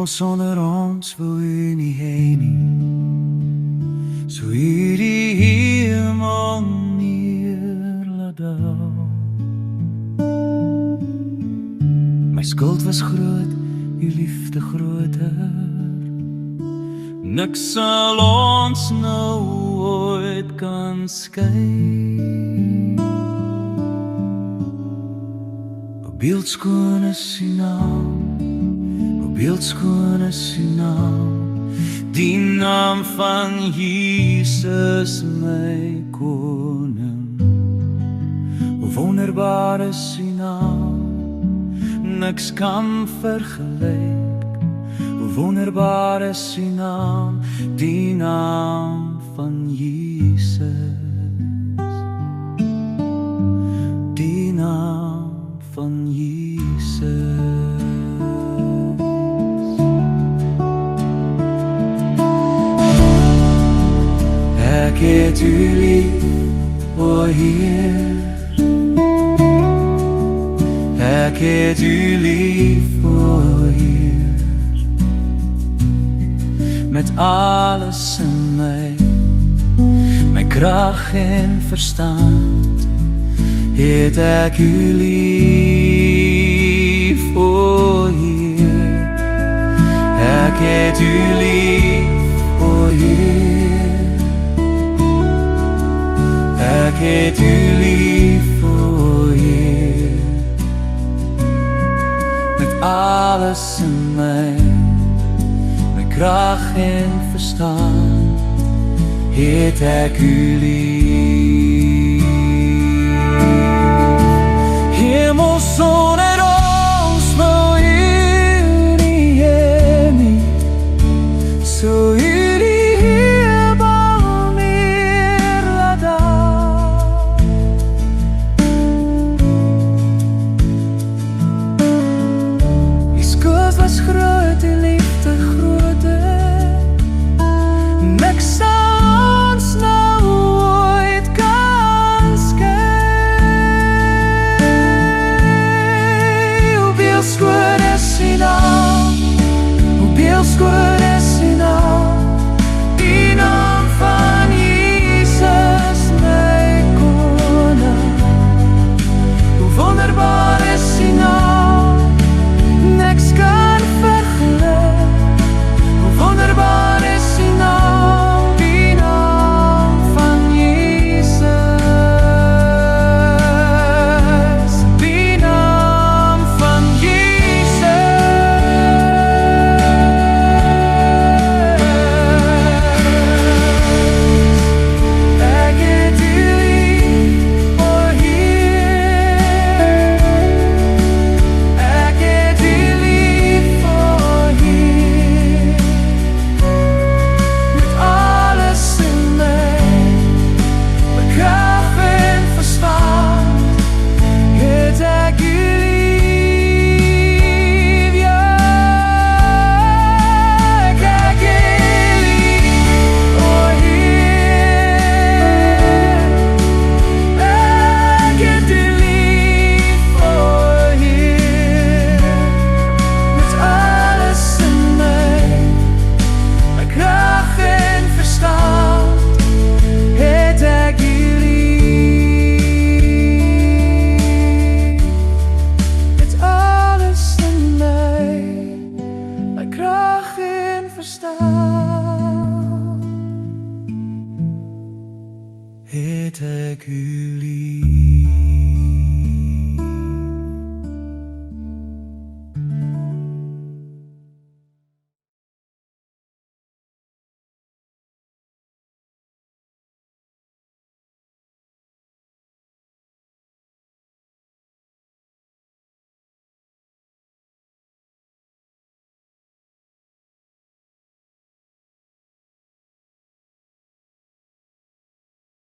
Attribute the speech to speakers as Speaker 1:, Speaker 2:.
Speaker 1: Hemel sonder ons wil U nie hê nie. So U die hemel neer laat daal. My skuld was groot, U liefde groter. Niks sal ons nou ooit kan skei. Beeldskoon is U naam, beeldskoon is U naam, die naam van Jesus my koning. Wonderbaar is U naam, niks kan vergelyk. Wonderbaar is U naam, die naam van Jesus. Die naam van Jesus. Ek het U lief, o Heer. Ek het U lief, o Heer. Met alles in my krag en verstand, het ek U lief, o Heer. Ek het U lief, o Heer. Ek het U lief, o Heer. Met alles in my krag en verstand, het ek U lief. Hemel sonder ons wil U nie hê nie. So U die hemel neer laat daal. Die skuld was groot, die liefde groot. Niks sal ons nou ooit kan skei. Hoe beeldskoon is U naam, hoe beeldskoon is U naam, die naam van Jesus my koning. Hoe wonderbaar is U naam, niks kan vergelyk. Hoe wonderbaar is U naam, die naam van Jesus. Die naam van Jesus. Ek het U lief, o Heer. Ek het U lief, o Heer. Met alles in my krag en verstand, het ek U lief, ja. Ek het U lief, o Heer. Ek het U lief, o Heer. Met alles in my krag en verstand, het ek U lief. Met alles in my krag en verstand, het ek U lief.